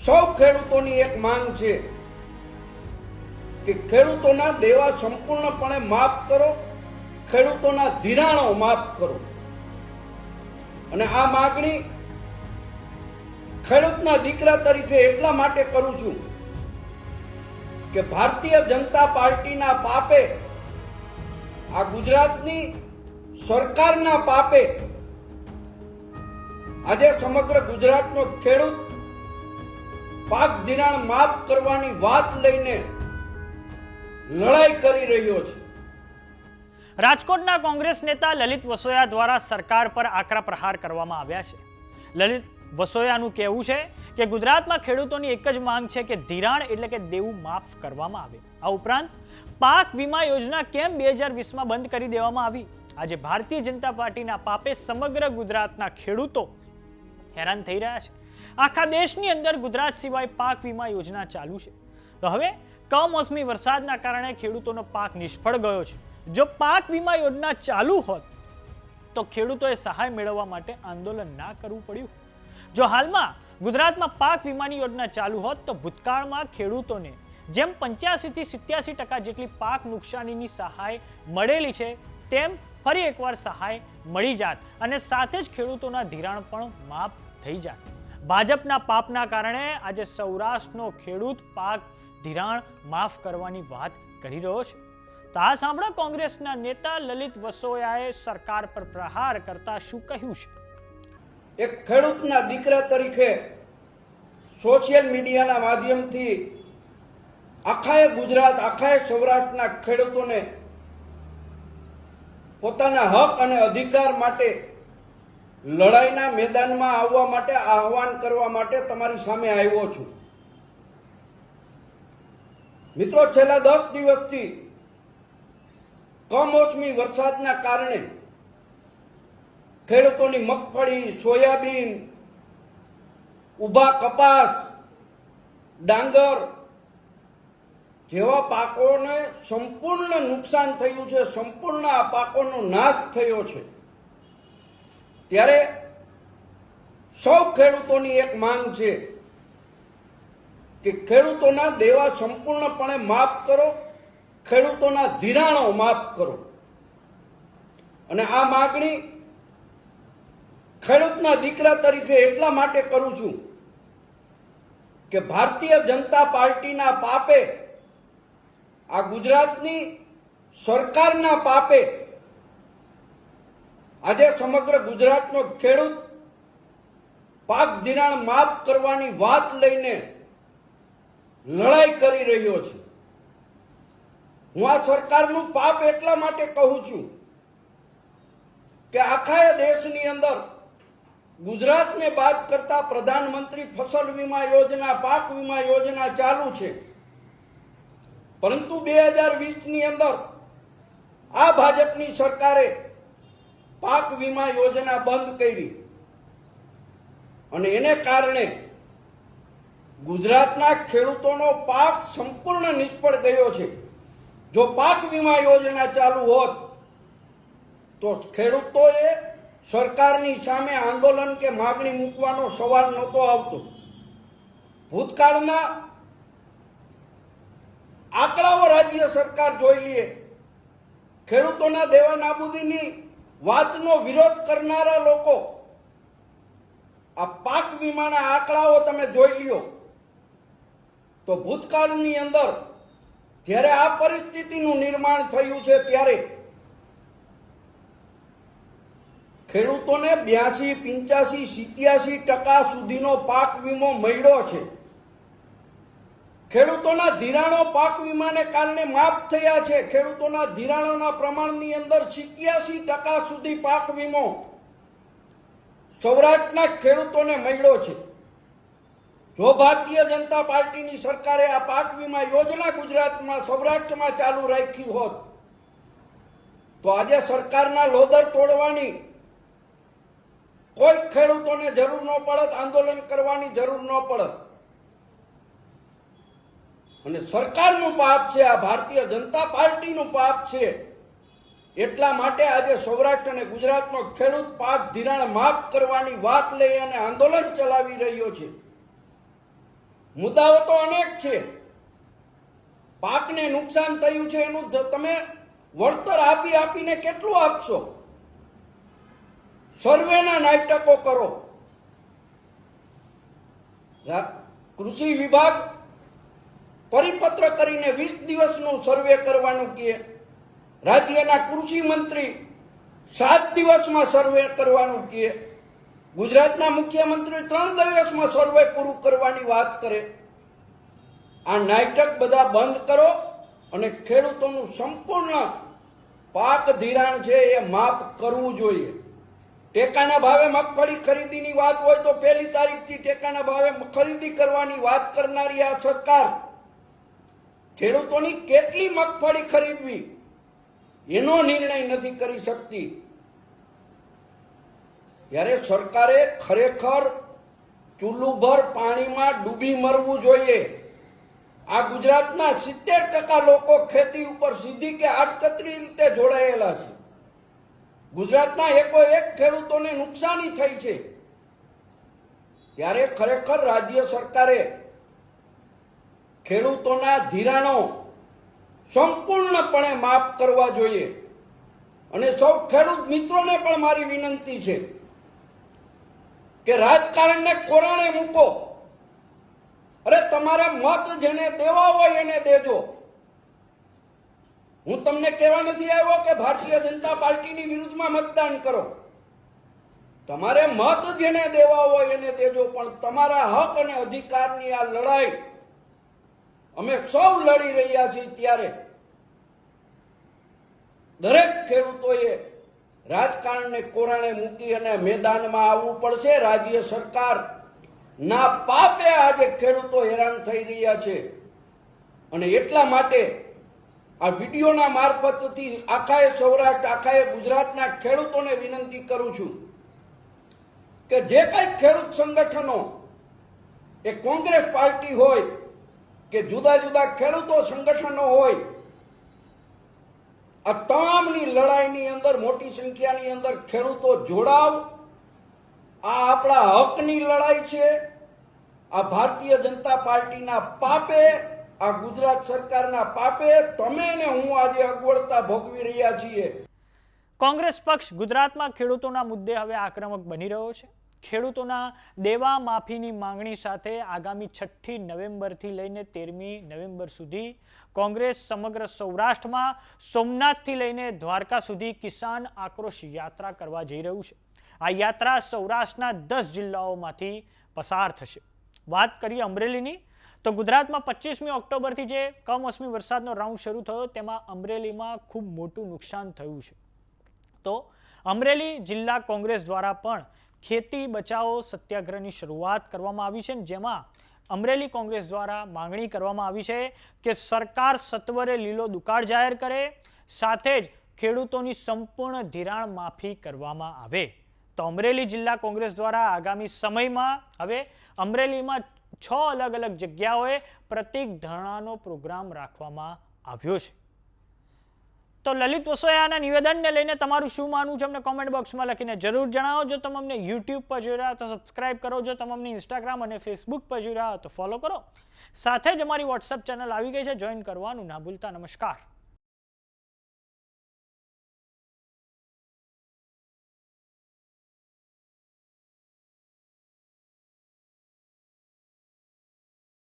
સૌ ખેડૂતોની એક માંગ છે કે ખેડૂતોના દેવા સંપૂર્ણપણે માફ કરો, ખેડૂતોના ધિરાણો માફ કરો. અને આ માગણી ખેડૂતના દીકરા તરીકે એટલા માટે કરું છું કે ભારતીય જનતા પાર્ટીના પાપે, આ ગુજરાતની સરકારના પાપે આજે સમગ્ર ગુજરાતનો ખેડૂત પાક ધિરાણ માફ કરવાની વાત લઈને લડાઈ કરી રહ્યો છે. રાજકોટના કોંગ્રેસ નેતા લલિત વસોયા દ્વારા સરકાર પર આકરા પ્રહાર કરવામાં આવ્યા છે. લલિત વસોયાનું કહેવું છે કે ગુજરાતમાં ખેડૂતોની એક જ માંગ છે કે ધિરાણ એટલે કે દેવું માફ કરવામાં આવે. આ ઉપરાંત પાક વીમા યોજના કેમ 2020માં બંધ કરી દેવામાં આવી? આજે ભારતીય જનતા પાર્ટીના પાપે સમગ્ર ગુજરાતના ખેડૂતો હેરાન થઈ રહ્યા છે. આખા દેશની અંદર ગુજરાત સિવાય પાક વીમા યોજના ચાલુ છે. તો હવે કમોસમી વરસાદના કારણે ખેડૂતોનો પાક નિષ્ફળ ગયો છે. જો પાક વીમા યોજના ચાલુ હોત તો ખેડૂતોએ સહાય મેળવવા માટે આંદોલન ના કરવું પડ્યું. જો હાલમાં ગુજરાતમાં પાક વીમાની યોજના ચાલુ હોત તો ભૂતકાળમાં ખેડૂતોને જેમ 85 થી 87% જેટલી પાક નુકસાનીની સહાય મળેલી છે તેમ ફરી એકવાર સહાય મળી જાત અને સાથે જ ખેડૂતોના ધિરાણ પણ માફ થઈ જાત. ભાજપના પાપના કારણે આજે સૌરાષ્ટ્રનો ખેડૂત પાક ધિરાણ માફ કરવાની વાત કરી રહ્યો છે. તો આ સાંભળો કોંગ્રેસના નેતા લલિત વસોયાએ સરકાર પર પ્રહાર કરતા શું કહ્યું છે. એક ખેડૂતના દીકરા તરીકે સોશિયલ મીડિયાના માધ્યમથી આખાએ ગુજરાત, આખાએ સૌરાષ્ટ્રના ખેડૂતોને પોતાના હક અને અધિકાર માટે લડાઈના મેદાનમાં આવવા માટે આહવાન કરવા માટે તમારી સામે આવ્યો છું. મિત્રો, છેલ્લા 10 દિવસથી કમોસમી વરસાદના કારણે ખેડૂતોની મગફળી, સોયાબીન, ઊભા કપાસ, ડાંગર જેવા પાકોને સંપૂર્ણ નુકસાન થયું છે. સંપૂર્ણ આ પાકોનો નાશ થયો છે. ત્યારે સૌ ખેડૂતોની એક માંગ છે કે ખેડૂતોના દેવા સંપૂર્ણપણે માફ કરો, ખેડૂતોના ધિરાણો માફ કરો. અને આ માગણી ખેડૂતના દીકરા તરીકે એટલા માટે કરું છું કે ભારતીય જનતા પાર્ટીના પાપે, આ ગુજરાતની સરકારના પાપે આજે સમગ્ર ગુજરાતનો ખેડૂત પાક ધિરાણ માફ કરવાની વાત લઈને લડાઈ કરી રહ્યો છે. હું આ સરકારનું પાપ એટલા માટે કહું છું કે આખા દેશની અંદર ગુજરાતને બાદ કરતા પ્રધાનમંત્રી ફસલ વીમા યોજના, પાક વીમા યોજના ચાલુ છે. પરંતુ 2020ની અંદર આ ભાજપની સરકારે પાક વીમા યોજના બંધ કરી અને એને કારણે ગુજરાતના ખેડૂતોનો પાક સંપૂર્ણ નિષ્ફળ ગયો છે. જો પાક વીમા યોજના ચાલુ હોત તો ખેડૂતોએ સરકારની સામે આંદોલન કે માગણી મૂકવાનો સવાલ નહોતો આવતો. ભૂતકાળના આંકડાઓ રાજ્ય સરકાર જોઈ લે. ખેડૂતોના દેવા નાબૂદીની વાતનો વિરોધ કરનારા લોકો આ પાક વીમાના આંકડાઓ તમે જોઈ લ્યો તો ભૂતકાળની અંદર જ્યારે આ પરિસ્થિતિનું નિર્માણ થયું છે ત્યારે ખેડૂતોને 82, 85, 87% સુધીનો પાક વીમો મળ્યો છે. ખેડૂતોના ધિરાણો પાક વીમાને કારણે માફ થયા છે. ખેડૂતોના ધિરાણોના પ્રમાણની અંદર 87% સુધી પાક વીમો સૌરાષ્ટ્રના ખેડૂતોને મળ્યો છે. જો ભારતીય જનતા પાર્ટીની સરકારે આ પાક વીમા યોજના ગુજરાતમાં, સૌરાષ્ટ્રમાં ચાલુ રાખી હોત તો આજે સરકારના લોદર તોડવાની કોઈ ખેડૂતોને જરૂર ન પડત, આંદોલન કરવાની જરૂર ન પડત. અને સરકારનું પાપ છે, આ ભારતીય જનતા પાર્ટીનું પાપ છે. એટલા માટે આજે સૌરાષ્ટ્ર અને ગુજરાતનો ખેડૂત પાક ધિરાણ માફ કરવાની વાત લઈ અને આંદોલન ચલાવી રહ્યો છે. મુદ્દાઓ તો અનેક છે. પાકને નુકસાન થયું છે એનું તમે વળતર આપીને કેટલું આપશો? સર્વેના નાટકો કરો. કૃષિ વિભાગ પરિપત્ર કરીને 20 દિવસનું સર્વે કરવાનું કહે. રાજ્યના કૃષિ મંત્રી 7 દિવસમાં સર્વે કરવાનું કહે. ગુજરાતના મુખ્યમંત્રી 3 દિવસમાં સર્વે પૂરું કરવાની વાત કરે. આ નાટક બધા બંધ કરો અને ખેડૂતોનું સંપૂર્ણ પાક ધિરાણ છે એ માફ કરવું જોઈએ. ટેકાના ભાવે મગફળી ખરીદીની વાત હોય તો 1 તારીખથી ટેકાના ભાવે ખરીદી કરવાની વાત કરનારી આ સરકાર ખેડૂતોની કેટલી મગફળી ખરીદવી એનો નિર્ણય નથી કરી શકતી. ત્યારે સરકારે ખરેખર ચૂલુભર પાણીમાં ડૂબી મરવું જોઈએ. આ ગુજરાતના 70% લોકો ખેતી ઉપર સીધી કે આડકતરી રીતે જોડાયેલા છે. ગુજરાતના એકોએક ખેડૂતોને નુકસાની થઈ છે. ત્યારે ખરેખર રાજ્ય સરકારે ખેડૂતોના ધિરાણો સંપૂર્ણપણે માફ કરવા જોઈએ. અને સૌ ખેડૂત મિત્રોને પણ મારી વિનંતી છે કે રાજકારણને કોરાણે મૂકો. અરે તમારે મત જેને દેવા હોય એને દેજો. હું તમને કહેવા નથી આવ્યો કે ભારતીય જનતા પાર્ટીની વિરુદ્ધમાં મતદાન કરો. તમારે મત જેને દેવા હોય એને દેજો, પણ તમારા હક અને અધિકારની આ લડાઈ અમે સૌ લડી રહ્યા છીએ. ત્યારે દરેક ખેડૂતોએ રાજકારણને કોરાણે મૂકી અને મેદાનમાં આવવું પડશે. રાજ્ય સરકાર ના પાપે આજે ખેડૂતો હેરાન થઈ રહ્યા છે. અને એટલા માટે આ વિડીયોના મારફતથી આખાએ સૌરાષ્ટ્ર, આખાએ ગુજરાતના ખેડૂતોને વિનંતી કરું છું કે જે કંઈ ખેડૂત સંગઠનો, એ કોંગ્રેસ પાર્ટી હોય કે જુદા જુદા ખેડૂતો સંગઠનો હોય, આ તમામની લડાઈની અંદર મોટી સંખ્યાની અંદર ખેડૂતો જોડાવ. આ આપણા હકની લડાઈ છે. આ ભારતીય જનતા પાર્ટીના પાપે, આ ગુજરાત સરકારના પાપે તમે ને હું આજે અગવડતા ભોગવી રહ્યા છીએ. કોંગ્રેસ પક્ષ ગુજરાતમાં ખેડૂતોના મુદ્દે હવે આક્રમક બની રહ્યો છે. ખેડૂતોના દેવા માફીની માંગણી સાથે આગામી 6 નવેમ્બરથી લઈને 13મી નવેમ્બર સુધી કોંગ્રેસ સમગ્ર સૌરાષ્ટ્રમાં સોમનાથથી લઈને દ્વારકા સુધી કિસાન આક્રોશ યાત્રા કરવા જઈ રહ્યું છે. આ યાત્રા સૌરાષ્ટ્રના 10 જિલ્લાઓમાંથી પસાર થશે. વાત કરીએ અમરેલીની, તો ગુજરાતમાં 25મી ઓક્ટોબરથી જે કમોસમી વરસાદનો રાઉન્ડ શરૂ થયો તેમાં અમરેલીમાં ખૂબ મોટું નુકસાન થયું છે. તો અમરેલી જિલ્લા કોંગ્રેસ દ્વારા પણ ખેતી બચાવો સત્યાગ્રહની શરૂઆત કરવામાં આવી છે, જેમાં અમરેલી કોંગ્રેસ દ્વારા માંગણી કરવામાં આવી છે કે સરકાર સત્વરે લીલો દુકાળ જાહેર કરે, સાથે જ ખેડૂતોની સંપૂર્ણ ધિરાણ માફી કરવામાં આવે. તો અમરેલી જિલ્લા કોંગ્રેસ દ્વારા આગામી સમયમાં હવે અમરેલીમાં 6 અલગ અલગ જગ્યાઓએ પ્રતિક ધરણાનો પ્રોગ્રામ રાખવામાં આવ્યો છે. તો લલિત વસોયાના નિવેદનને લઈને તમારું શું માનવું છે અમને કોમેન્ટ બોક્સમાં લખીને જરૂર જણાવો. જો તમે અમને યુટ્યુબ પર જોઈ રહ્યા તો સબસ્ક્રાઇબ કરો. જો તમે અમને ઇન્સ્ટાગ્રામ અને ફેસબુક પર જોઈ રહ્યા તો ફોલો કરો. સાથે જ અમારી વોટ્સએપ ચેનલ આવી ગઈ છે, જોઈન કરવાનું ના ભૂલતા. નમસ્કાર.